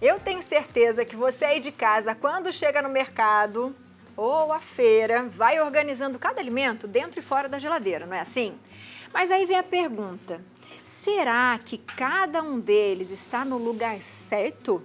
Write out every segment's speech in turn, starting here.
Eu tenho certeza que você aí de casa, quando chega no mercado ou à feira, vai organizando cada alimento dentro e fora da geladeira, não é assim? Mas aí vem a pergunta, será que cada um deles está no lugar certo?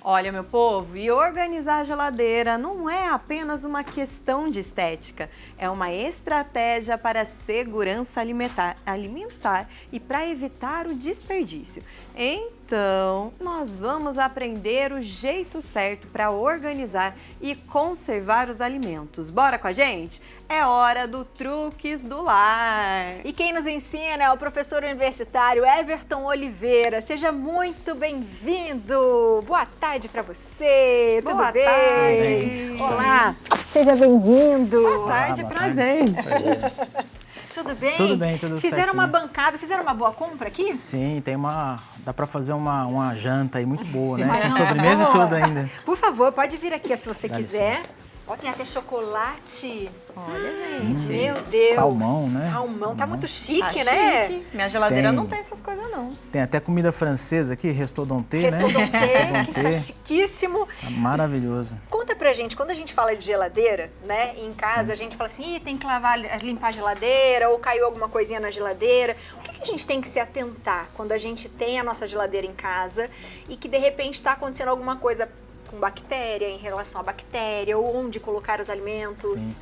Olha, meu povo, e organizar a geladeira não é apenas uma questão de estética, é uma estratégia para a segurança alimentar e para evitar o desperdício. Então, nós vamos aprender o jeito certo para organizar e conservar os alimentos. Bora com a gente? É hora do Truques do Lar. E quem nos ensina é o professor universitário Everton Oliveira. Seja muito bem-vindo. Boa tarde para você. Tudo Boa bem? tarde. Olá. Seja bem-vindo. Boa tarde, prazer. Tudo bem? Tudo bem, tudo Fizeram certinho. uma bancada, fizeram uma boa compra aqui? Sim, dá pra fazer uma janta aí muito boa, né? Com Imagina. sobremesa e tudo ainda. Por favor, pode vir aqui se você Dá quiser. licença. Ó, tem até chocolate. Olha, gente. Meu Deus. Salmão, né? Salmão. Tá muito chique, Tá né? chique. Minha geladeira Tem. não tem essas coisas, não. Tem até comida francesa aqui, restaurante, né? Restaurante, que está chiquíssimo. Tá maravilhoso. Conta pra gente, quando a gente fala de geladeira, né, em casa, a gente fala assim, Ih, tem que limpar a geladeira, ou caiu alguma coisinha na geladeira. O que a gente tem que se atentar quando a gente tem a nossa geladeira em casa e que de repente está acontecendo alguma coisa com bactéria, em relação à bactéria, ou onde colocar os alimentos? Sim.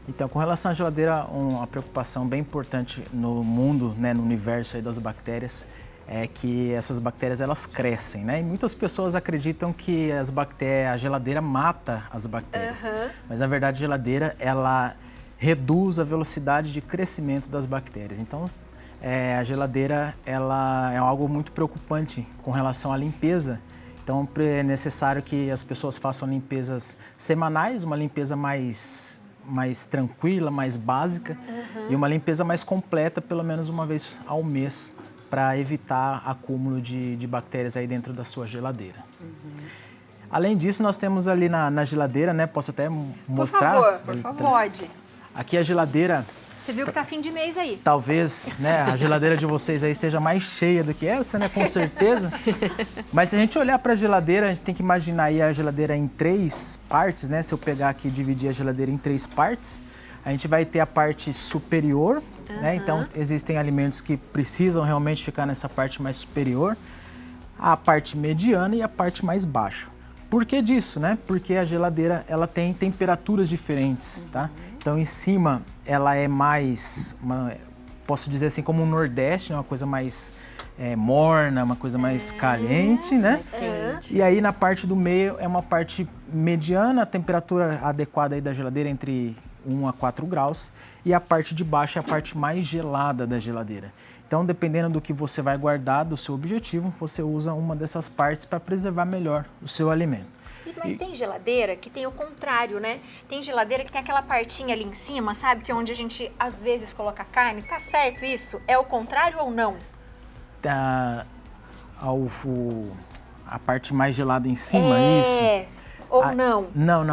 Então, com relação à geladeira, uma preocupação bem importante no mundo, né, no universo aí das bactérias, é que essas bactérias elas crescem, né? E muitas pessoas acreditam que a geladeira mata as bactérias, mas na verdade a geladeira ela reduz a velocidade de crescimento das bactérias. Então, a geladeira ela é algo muito preocupante com relação à limpeza. Então, é necessário que as pessoas façam limpezas semanais, uma limpeza mais tranquila, mais básica, e uma limpeza mais completa, pelo menos uma vez ao mês, para evitar acúmulo de bactérias aí dentro da sua geladeira. Além disso, nós temos ali na geladeira, né? Posso até mostrar? Por favor. Pode. Aqui a geladeira, Você viu que tá fim de mês aí. talvez, né, a geladeira de vocês aí esteja mais cheia do que essa, né? Com certeza. Mas se a gente olhar para a geladeira, a gente tem que imaginar aí a geladeira em 3 partes, né? Se eu pegar aqui e dividir a geladeira em 3 partes, a gente vai ter a parte superior, né? Então, existem alimentos que precisam realmente ficar nessa parte mais superior, a parte mediana e a parte mais baixa. Por que disso, né? Porque a geladeira, ela tem temperaturas diferentes, tá? Então, em cima, ela é mais, posso dizer assim, como um Nordeste, né? Uma coisa mais morna, uma coisa mais caliente, né? E aí, na parte do meio, é uma parte mediana, a temperatura adequada aí da geladeira entre 1 a 4 graus, e a parte de baixo é a parte mais gelada da geladeira. Então, dependendo do que você vai guardar, do seu objetivo, você usa uma dessas partes para preservar melhor o seu alimento. Mas tem geladeira que tem o contrário, né? Tem geladeira que tem aquela partinha ali em cima, sabe? Que é onde a gente, às vezes, coloca carne. Tá certo isso? É o contrário ou não? A parte mais gelada em cima, isso? Ou não? Não,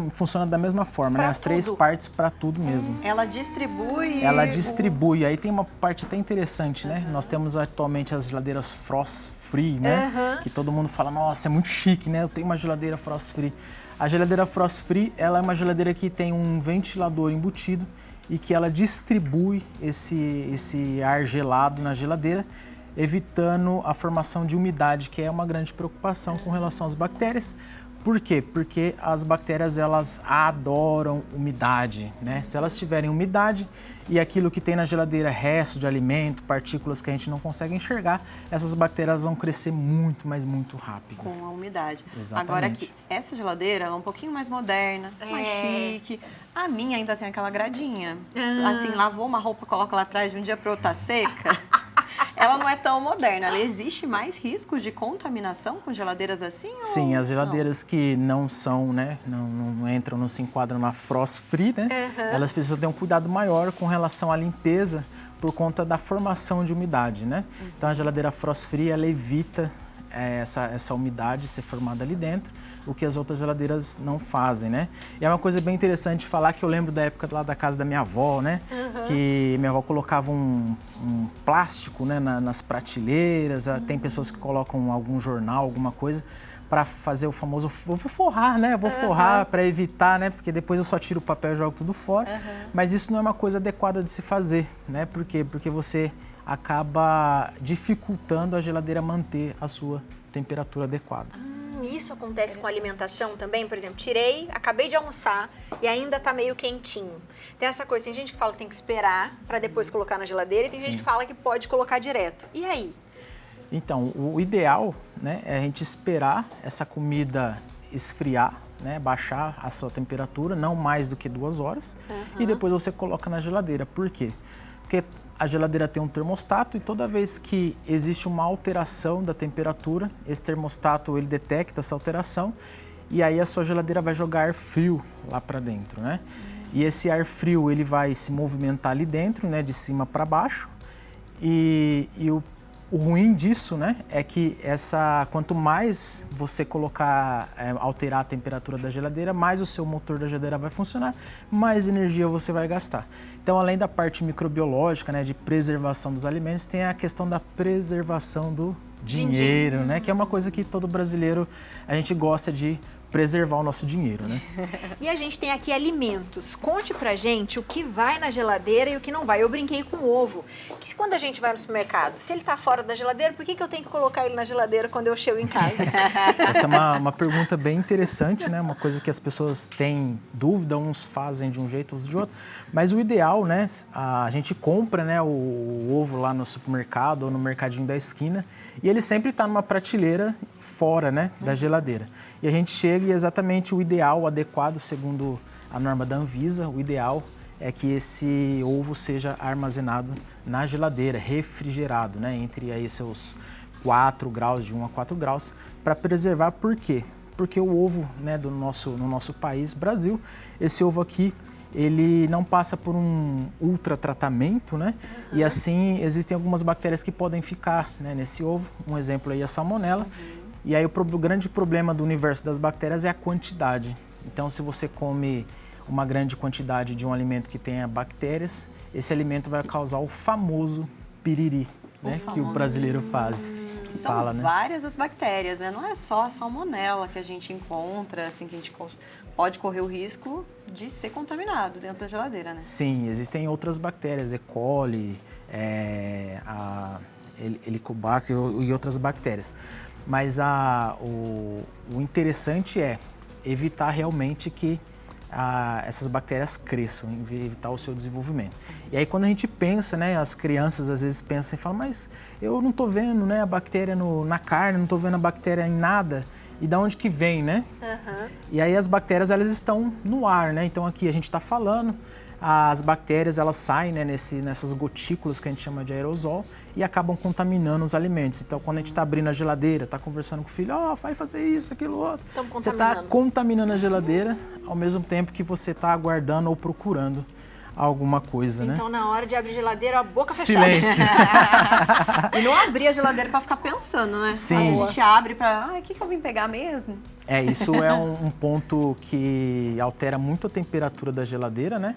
funciona da mesma forma, né? As 3 partes para tudo mesmo. Ela distribui... Ela distribui. Aí tem uma parte até interessante, né? Nós temos atualmente as geladeiras Frost Free, né? Que todo mundo fala, nossa, é muito chique, né? Eu tenho uma geladeira Frost Free. A geladeira Frost Free, ela é uma geladeira que tem um ventilador embutido e que ela distribui esse ar gelado na geladeira, evitando a formação de umidade, que é uma grande preocupação com relação às bactérias. Por quê? Porque as bactérias, elas adoram umidade, né? Se elas tiverem umidade e aquilo que tem na geladeira, resto de alimento, partículas que a gente não consegue enxergar, essas bactérias vão crescer muito, mas muito rápido. Com a umidade. Exatamente. Agora aqui, essa geladeira ela é um pouquinho mais moderna, mais chique. A minha ainda tem aquela gradinha. Assim, lavou uma roupa, coloca lá atrás, de um dia para outro tá seca. Ela não é tão moderna. Ela existe mais riscos de contaminação com geladeiras assim? Sim, as geladeiras que não são, né, não entram, não se enquadram na Frost Free, né? Elas precisam ter um cuidado maior com relação à limpeza por conta da formação de umidade, né? Então a geladeira Frost Free, ela evita essa umidade ser formada ali dentro, o que as outras geladeiras não fazem, né? E é uma coisa bem interessante falar que eu lembro da época lá da casa da minha avó, né? Que minha avó colocava um plástico, né, nas prateleiras, tem pessoas que colocam algum jornal, alguma coisa, para fazer o famoso, vou forrar, né? Vou forrar para evitar, né? Porque depois eu só tiro o papel e jogo tudo fora. Mas isso não é uma coisa adequada de se fazer, né? Por quê? Porque você acaba dificultando a geladeira manter a sua temperatura adequada. Isso acontece com a alimentação também? Por exemplo, acabei de almoçar e ainda tá meio quentinho. Tem essa coisa, tem gente que fala que tem que esperar para depois colocar na geladeira e tem gente que fala que pode colocar direto. E aí? Então, o ideal, né, é a gente esperar essa comida esfriar, né, baixar a sua temperatura, não mais do que 2 horas, e depois você coloca na geladeira. Por quê? Porque a geladeira tem um termostato e toda vez que existe uma alteração da temperatura, esse termostato ele detecta essa alteração e aí a sua geladeira vai jogar ar frio lá para dentro, né? E esse ar frio ele vai se movimentar ali dentro, né, de cima para baixo e o ruim disso, né, é que quanto mais você alterar a temperatura da geladeira, mais o seu motor da geladeira vai funcionar, mais energia você vai gastar. Então, além da parte microbiológica, né, de preservação dos alimentos, tem a questão da preservação do dinheiro, né, que é uma coisa que todo brasileiro, a gente gosta de preservar o nosso dinheiro, né? E a gente tem aqui alimentos. Conte pra gente o que vai na geladeira e o que não vai. Eu brinquei com o ovo. Que quando a gente vai no supermercado, se ele tá fora da geladeira, por que eu tenho que colocar ele na geladeira quando eu chego em casa? Essa é uma pergunta bem interessante, né? Uma coisa que as pessoas têm dúvida, uns fazem de um jeito, outros de outro. Mas o ideal, né? A gente compra, né, o ovo lá no supermercado ou no mercadinho da esquina e ele sempre tá numa prateleira fora, né, da geladeira. E a gente chega e exatamente o ideal, o adequado, segundo a norma da Anvisa, o ideal é que esse ovo seja armazenado na geladeira, refrigerado, né, entre aí seus 4 graus, de 1 a 4 graus, para preservar. Por quê? Porque o ovo, né, no nosso país, Brasil, esse ovo aqui, ele não passa por um ultratratamento, né? E assim, existem algumas bactérias que podem ficar, né, nesse ovo. Um exemplo aí é a salmonela. E aí o grande problema do universo das bactérias é a quantidade. Então, se você come uma grande quantidade de um alimento que tenha bactérias, esse alimento vai causar o famoso piriri, né, que o brasileiro São várias as bactérias, né? Não é só a salmonela que a gente encontra, assim, que a gente pode correr o risco de ser contaminado dentro da geladeira, né? Sim, existem outras bactérias, E. coli, a Helicobacter e outras bactérias. Mas o interessante é evitar realmente que essas bactérias cresçam, evitar o seu desenvolvimento. E aí quando a gente pensa, né, as crianças às vezes pensam e falam, mas eu não estou vendo, né, a bactéria na carne, não estou vendo a bactéria em nada. E da onde que vem, né? E aí as bactérias, elas estão no ar, né? Então aqui a gente está falando, as bactérias, elas saem, né, nessas gotículas que a gente chama de aerosol e acabam contaminando os alimentos. Então quando a gente está abrindo a geladeira, está conversando com o filho, vai fazer isso, aquilo, outro. Você está contaminando a geladeira ao mesmo tempo que você está aguardando ou procurando alguma coisa, né? Então, na hora de abrir a geladeira, a boca fechada. Silêncio. E não abrir a geladeira para ficar pensando, né? Sim. A gente abre para, o que eu vim pegar mesmo? Isso é um ponto que altera muito a temperatura da geladeira, né?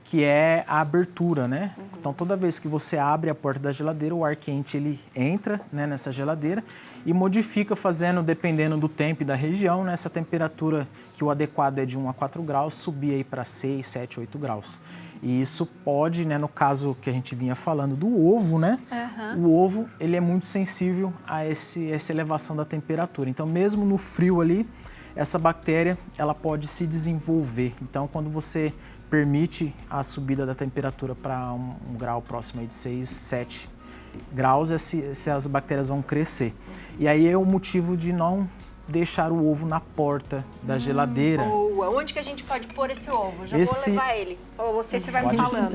Que é a abertura, né? Então, toda vez que você abre a porta da geladeira, o ar quente ele entra, né, nessa geladeira e modifica, dependendo do tempo e da região, né, essa temperatura que o adequado é de 1 a 4 graus, subir aí para 6, 7, 8 graus. E isso pode, né, no caso que a gente vinha falando do ovo, né? O ovo, ele é muito sensível a essa elevação da temperatura. Então, mesmo no frio ali, essa bactéria, ela pode se desenvolver. Então, quando você permite a subida da temperatura para um grau próximo aí de 6, 7 graus, essas bactérias vão crescer. E aí é o motivo de não deixar o ovo na porta da geladeira. Boa! Onde que a gente pode pôr esse ovo? Já vou levar ele. Ou você vai me falando.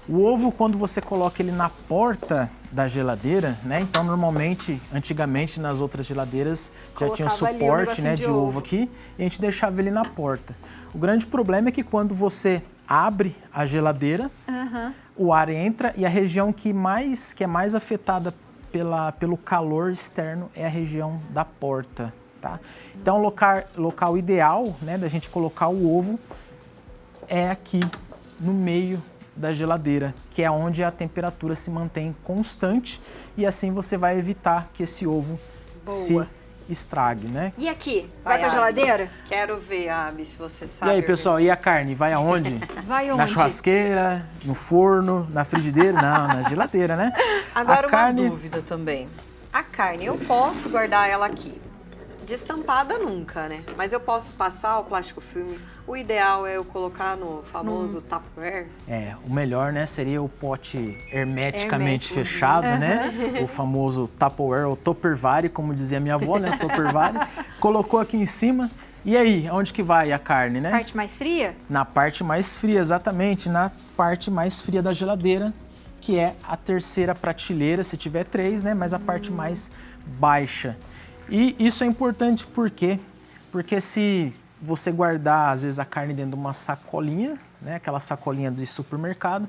O ovo, quando você coloca ele na porta da geladeira, né? Então, normalmente, antigamente, nas outras geladeiras, já tinha o suporte, né, de ovo aqui, e a gente deixava ele na porta. O grande problema é que quando você abre a geladeira, o ar entra e a região que é mais afetada pelo calor externo é a região da porta, tá? Então, o local ideal, né, da gente colocar o ovo é aqui no meio da geladeira, que é onde a temperatura se mantém constante e assim você vai evitar que esse ovo se estrague, né? E aqui? Vai pra geladeira? Quero ver, Abi, se você sabe. E aí, pessoal, e a carne? Vai aonde? Vai onde? Na churrasqueira, no forno, na frigideira? Não, na geladeira, né? Agora, a carne... uma dúvida também. A carne, eu posso guardar ela aqui? Destampada nunca, né? Mas eu posso passar o plástico filme. O ideal é eu colocar no famoso Tupperware. O melhor, né, seria o pote hermeticamente fechado, né? O famoso Tupperware, ou Tupperware, como dizia minha avó, né? Tupperware. Colocou aqui em cima. E aí, aonde que vai a carne, né? Parte mais fria? Na parte mais fria, exatamente. Na parte mais fria da geladeira, que é a terceira prateleira, se tiver 3, né? Mas a parte mais baixa. E isso é importante por quê? Porque se você guardar, às vezes, a carne dentro de uma sacolinha, né, aquela sacolinha de supermercado,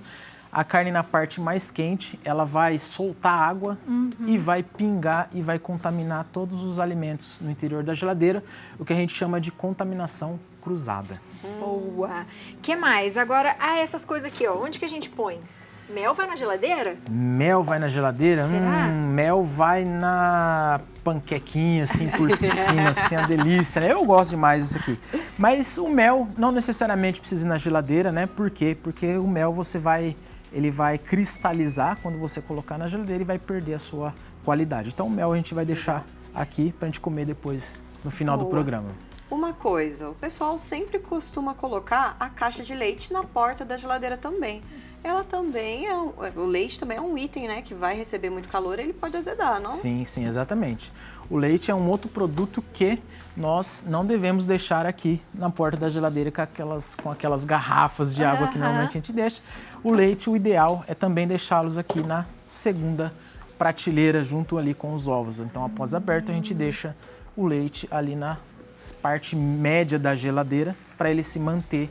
a carne na parte mais quente, ela vai soltar água e vai pingar e vai contaminar todos os alimentos no interior da geladeira, o que a gente chama de contaminação cruzada. Boa! Que mais? Agora, essas coisas aqui, ó, onde que a gente põe? Mel vai na geladeira? Mel vai na geladeira? Será? Mel vai na panquequinha, assim, por cima, assim, a delícia, né? Eu gosto demais disso aqui. Mas o mel não necessariamente precisa ir na geladeira, né? Por quê? Porque o mel ele vai cristalizar quando você colocar na geladeira e vai perder a sua qualidade. Então o mel a gente vai deixar aqui pra gente comer depois, no final do programa. Uma coisa, o pessoal sempre costuma colocar a caixa de leite na porta da geladeira também. Ela também o leite também é um item, né, que vai receber muito calor e ele pode azedar, não? Sim, sim, exatamente. O leite é um outro produto que nós não devemos deixar aqui na porta da geladeira com aquelas garrafas de água que normalmente a gente deixa. O leite, o ideal é também deixá-los aqui na segunda prateleira, junto ali com os ovos. Então, após aberto, a gente deixa o leite ali na parte média da geladeira para ele se manter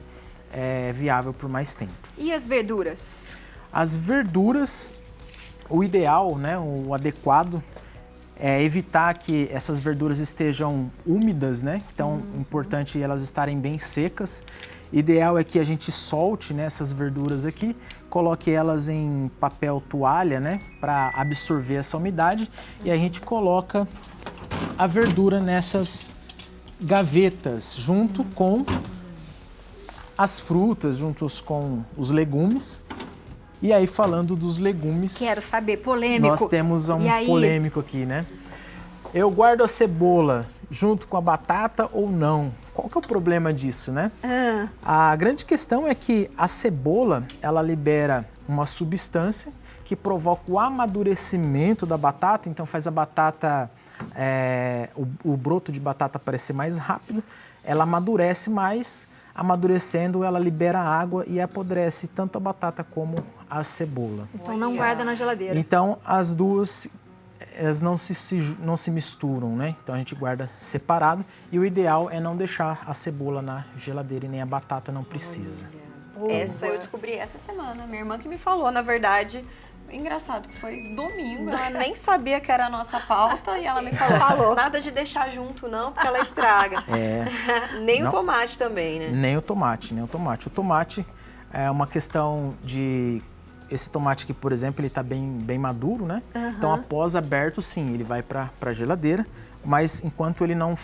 viável por mais tempo. E as verduras? As verduras, o ideal, né, o adequado é evitar que essas verduras estejam úmidas, né? Então, é importante elas estarem bem secas. Ideal é que a gente solte, né, essas verduras aqui, coloque elas em papel toalha, né, para absorver essa umidade e a gente coloca a verdura nessas gavetas junto com as frutas, juntos com os legumes. E aí, falando dos legumes... Quero saber, polêmico. Nós temos um polêmico aqui, né? Eu guardo a cebola junto com a batata ou não? Qual que é o problema disso, né? A grande questão é que a cebola, ela libera uma substância que provoca o amadurecimento da batata, então faz a batata, o broto de batata aparecer mais rápido, ela amadurece mais. Amadurecendo, ela libera água e apodrece tanto a batata como a cebola. Então não guarda na geladeira. Então as duas elas não se misturam, né? Então a gente guarda separado e o ideal é não deixar a cebola na geladeira e nem a batata não precisa. Essa eu descobri essa semana, minha irmã que me falou, na verdade. Engraçado, que foi domingo, ela nem sabia que era a nossa pauta e ela me falou, nada de deixar junto não, porque ela estraga. Nem o tomate também, né? Nem o tomate. O tomate é uma questão de... Esse tomate aqui, por exemplo, ele tá bem maduro, né? Então, após aberto, sim, ele vai para a geladeira, mas enquanto ele não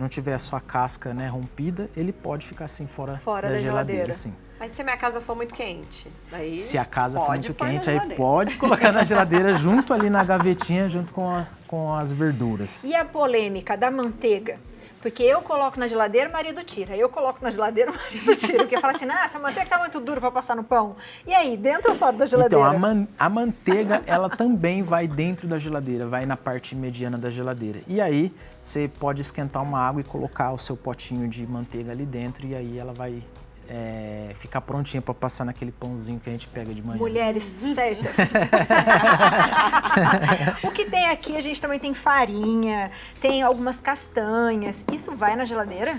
tiver a sua casca, né, rompida, ele pode ficar assim fora da geladeira, sim. Mas se a minha casa for muito quente, daí se a casa for muito quente, aí pode colocar na geladeira junto ali na gavetinha, junto com as verduras. E a polêmica da manteiga? Porque eu coloco na geladeira, o marido tira. Eu coloco na geladeira, o marido tira. Porque fala assim, essa manteiga tá muito dura para passar no pão. E aí, dentro ou fora da geladeira? Então, a manteiga, ela também vai dentro da geladeira, vai na parte mediana da geladeira. E aí, você pode esquentar uma água e colocar o seu potinho de manteiga ali dentro e aí ela vai ficar prontinha para passar naquele pãozinho que a gente pega de manhã. Mulheres certas. O que tem aqui, a gente também tem farinha, tem algumas castanhas. Isso vai na geladeira?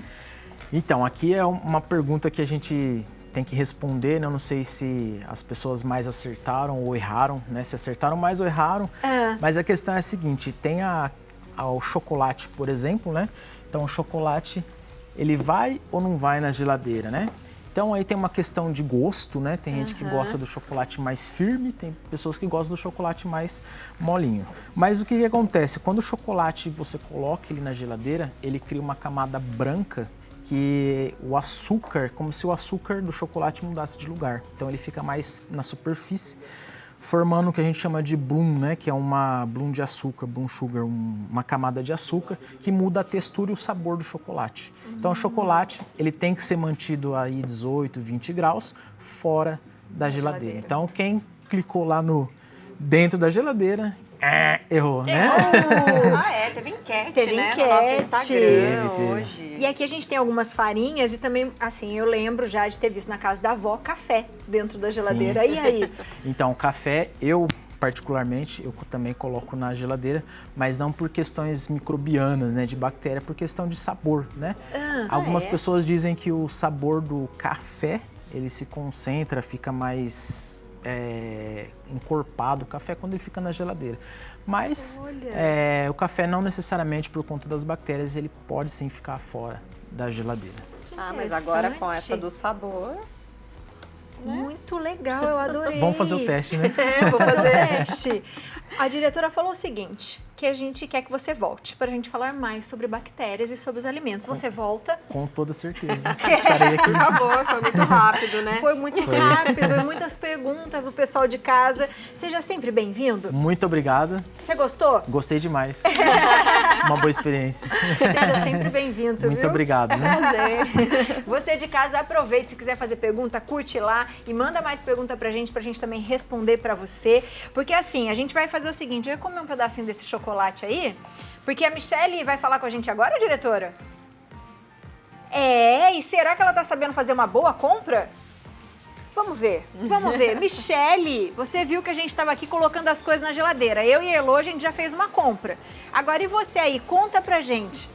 Então, aqui é uma pergunta que a gente tem que responder, né? Eu não sei se as pessoas mais acertaram ou erraram, né? Se acertaram mais ou erraram. Mas a questão é a seguinte, tem o chocolate, por exemplo, né? Então o chocolate, ele vai ou não vai na geladeira, né? Então aí tem uma questão de gosto, né? Tem gente que gosta do chocolate mais firme, tem pessoas que gostam do chocolate mais molinho. Mas o que acontece? Quando o chocolate você coloca ele na geladeira, ele cria uma camada branca que o açúcar, como se o açúcar do chocolate mudasse de lugar. Então ele fica mais na superfície, formando o que a gente chama de bloom, né? Que é uma bloom de açúcar, bloom sugar, uma camada de açúcar que muda a textura e o sabor do chocolate. Então o chocolate, ele tem que ser mantido aí 18, 20 graus fora da geladeira. Então quem clicou lá no dentro da geladeira, errou, né? Teve enquete, Teve né? enquete. No nosso Instagram Teve. hoje. E aqui a gente tem algumas farinhas e também, assim, eu lembro já de ter visto na casa da avó café dentro da geladeira. Sim. E aí? Então, o café, eu particularmente, eu também coloco na geladeira, mas não por questões microbianas, né, de bactéria, por questão de sabor, né? Algumas pessoas dizem que o sabor do café, ele se concentra, fica mais encorpado o café quando ele fica na geladeira. Mas o café não necessariamente por conta das bactérias, ele pode sim ficar fora da geladeira. Mas agora com essa do sabor... Muito legal, eu adorei. Vamos fazer o teste, né? Vou fazer o teste. A diretora falou o seguinte, que a gente quer que você volte para a gente falar mais sobre bactérias e sobre os alimentos. Você volta? Com toda certeza. Estarei aqui. Por favor, foi muito rápido, né? Foi muito rápido e muitas perguntas do pessoal de casa. Seja sempre bem-vindo. Muito obrigado. Você gostou? Gostei demais. Uma boa experiência. Seja sempre bem-vindo, Muito viu? obrigado, né? Prazer. Você de casa, aproveite, se quiser fazer pergunta, curte lá e manda mais pergunta pra gente também responder pra você. Porque assim, a gente vai fazer o seguinte, eu ia comer um pedacinho desse chocolate aí, porque a Michelle vai falar com a gente agora, diretora? E será que ela tá sabendo fazer uma boa compra? Vamos ver, vamos ver. Michelle, você viu que a gente estava aqui colocando as coisas na geladeira. Eu e a Elo, a gente já fez uma compra. Agora e você aí, conta pra gente.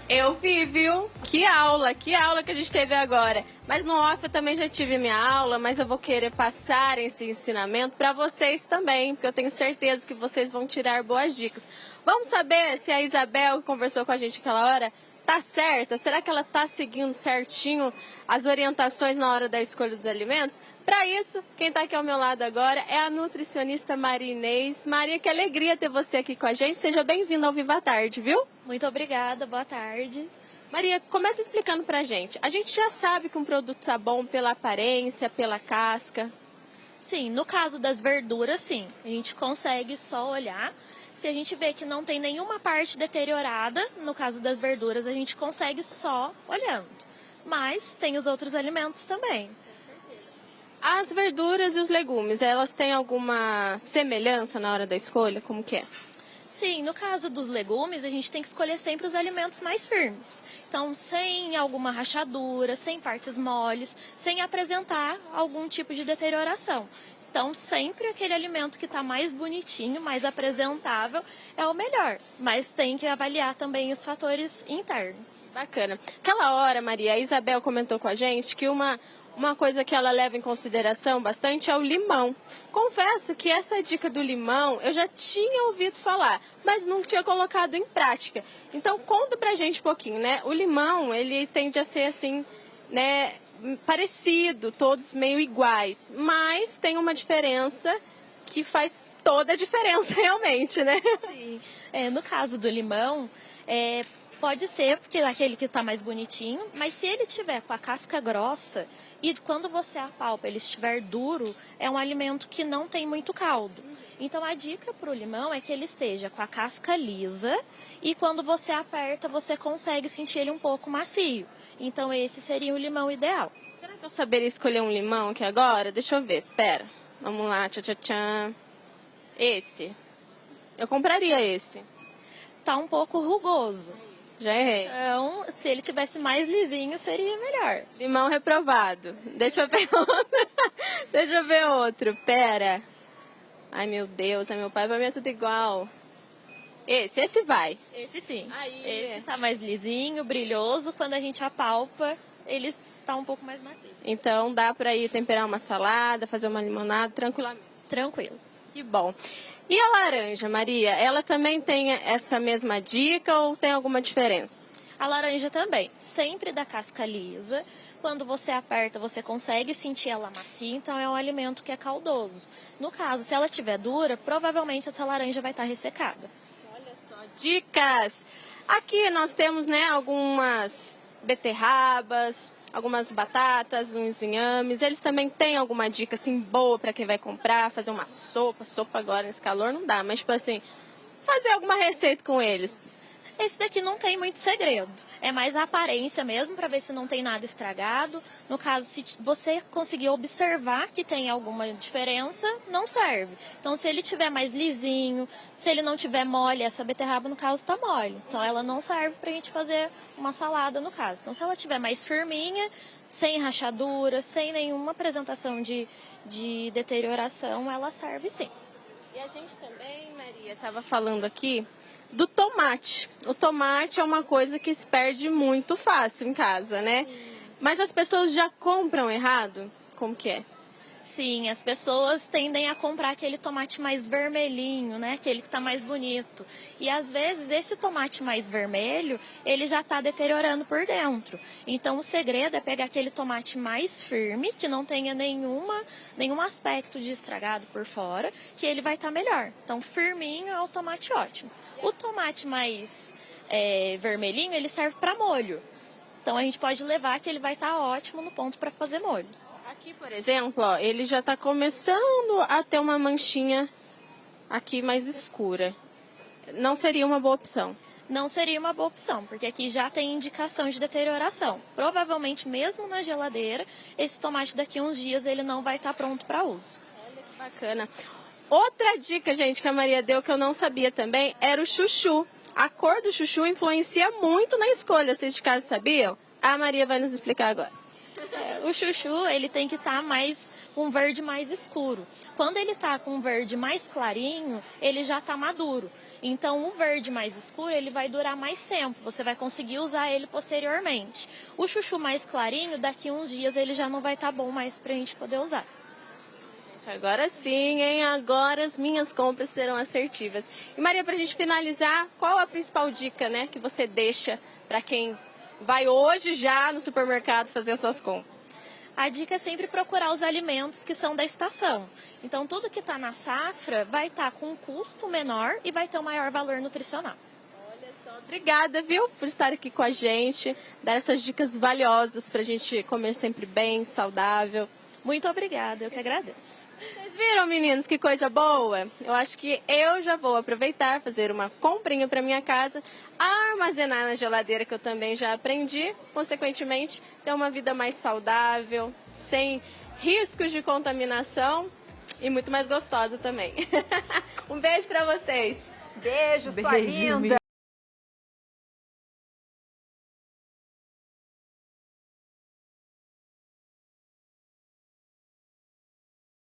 Eu vi, viu? Que aula que a gente teve agora. Mas no off eu também já tive minha aula, mas eu vou querer passar esse ensinamento para vocês também, porque eu tenho certeza que vocês vão tirar boas dicas. Vamos saber se a Isabel, que conversou com a gente aquela hora, tá certa? Será que ela tá seguindo certinho as orientações na hora da escolha dos alimentos? Para isso, quem está aqui ao meu lado agora é a nutricionista Maria Inês. Maria, que alegria ter você aqui com a gente. Seja bem-vinda ao Viva a Tarde, viu? Muito obrigada, boa tarde. Maria, começa explicando pra gente. A gente já sabe que um produto tá bom pela aparência, pela casca. Sim, no caso das verduras, sim. A gente consegue só olhar. Se a gente vê que não tem nenhuma parte deteriorada, no caso das verduras, a gente consegue só olhando. Mas tem os outros alimentos também. As verduras e os legumes, elas têm alguma semelhança na hora da escolha? Como que é? Sim, no caso dos legumes, a gente tem que escolher sempre os alimentos mais firmes. Então, sem alguma rachadura, sem partes moles, sem apresentar algum tipo de deterioração. Então, sempre aquele alimento que está mais bonitinho, mais apresentável, é o melhor. Mas tem que avaliar também os fatores internos. Bacana. Aquela hora, Maria, a Isabel comentou com a gente que uma coisa que ela leva em consideração bastante é o limão. Confesso que essa dica do limão eu já tinha ouvido falar, mas nunca tinha colocado em prática. Então, conta pra gente um pouquinho, né? O limão, ele tende a ser assim, né, parecido, todos meio iguais, mas tem uma diferença que faz toda a diferença realmente, né? Sim. No caso do limão, pode ser porque aquele que está mais bonitinho, mas se ele tiver com a casca grossa e quando você apalpa ele estiver duro, é um alimento que não tem muito caldo. Então a dica para o limão é que ele esteja com a casca lisa e quando você aperta você consegue sentir ele um pouco macio. Então esse seria o limão ideal. Será que eu saberia escolher um limão aqui agora? Deixa eu ver, pera. Vamos lá, tchan. Esse. Eu compraria esse. Tá um pouco rugoso. Já errei. Então, se ele tivesse mais lisinho, seria melhor. Limão reprovado. Deixa eu ver outro. Deixa eu ver outro. Pera. Ai, meu Deus. Ai, meu pai, pra mim é tudo igual. Esse vai. Esse sim. Aí. Esse tá mais lisinho, brilhoso. Quando a gente apalpa, ele está um pouco mais macio. Então dá pra ir temperar uma salada, fazer uma limonada tranquilamente. Tranquilo. Que bom. E a laranja, Maria, ela também tem essa mesma dica ou tem alguma diferença? A laranja também, sempre da casca lisa. Quando você aperta, você consegue sentir ela macia, então é um alimento que é caldoso. No caso, se ela estiver dura, provavelmente essa laranja vai estar ressecada. Olha só, dicas! Aqui nós temos, né, algumas beterrabas, algumas batatas, uns inhames. Eles também têm alguma dica, assim, boa para quem vai comprar, fazer uma sopa. Sopa agora nesse calor não dá, mas, tipo assim, fazer alguma receita com eles. Esse daqui não tem muito segredo. É mais a aparência mesmo, para ver se não tem nada estragado. No caso, se você conseguir observar que tem alguma diferença, não serve. Então, se ele tiver mais lisinho, se ele não tiver mole, essa beterraba, no caso, está mole. Então, ela não serve para a gente fazer uma salada, no caso. Então, se ela tiver mais firminha, sem rachadura, sem nenhuma apresentação de deterioração, ela serve sim. E a gente também, Maria, estava falando aqui do tomate. O tomate é uma coisa que se perde muito fácil em casa, né? Mas as pessoas já compram errado? Como que é? Sim, as pessoas tendem a comprar aquele tomate mais vermelhinho, né? Aquele que está mais bonito. E às vezes esse tomate mais vermelho, ele já está deteriorando por dentro. Então o segredo é pegar aquele tomate mais firme, que não tenha nenhum aspecto de estragado por fora, que ele vai estar melhor. Então firminho é o tomate ótimo. O tomate mais vermelhinho, ele serve para molho. Então a gente pode levar que ele vai estar ótimo no ponto para fazer molho. Aqui, por exemplo, ó, ele já está começando a ter uma manchinha aqui mais escura. Não seria uma boa opção? Não seria uma boa opção, porque aqui já tem indicação de deterioração. Provavelmente, mesmo na geladeira, esse tomate daqui a uns dias ele não vai estar pronto para uso. Olha que bacana. Outra dica, gente, que a Maria deu que eu não sabia também, era o chuchu. A cor do chuchu influencia muito na escolha. Vocês de casa sabiam? A Maria vai nos explicar agora. O chuchu, ele tem que estar com um verde mais escuro. Quando ele está com um verde mais clarinho, ele já está maduro. Então, o verde mais escuro, ele vai durar mais tempo. Você vai conseguir usar ele posteriormente. O chuchu mais clarinho, daqui a uns dias, ele já não vai estar bom mais para a gente poder usar. Agora sim, hein? Agora as minhas compras serão assertivas. E Maria, para a gente finalizar, qual a principal dica, né, que você deixa para quem vai hoje já no supermercado fazer as suas compras? A dica é sempre procurar os alimentos que são da estação. Então, tudo que está na safra vai estar com um custo menor e vai ter um maior valor nutricional. Olha só, obrigada, viu, por estar aqui com a gente, dar essas dicas valiosas para a gente comer sempre bem, saudável. Muito obrigada, eu que agradeço. Vocês viram, meninos, que coisa boa? Eu acho que eu já vou aproveitar, fazer uma comprinha para minha casa, armazenar na geladeira, que eu também já aprendi, consequentemente, ter uma vida mais saudável, sem riscos de contaminação e muito mais gostosa também. Um beijo para vocês. Beijo, sua Beijo, linda.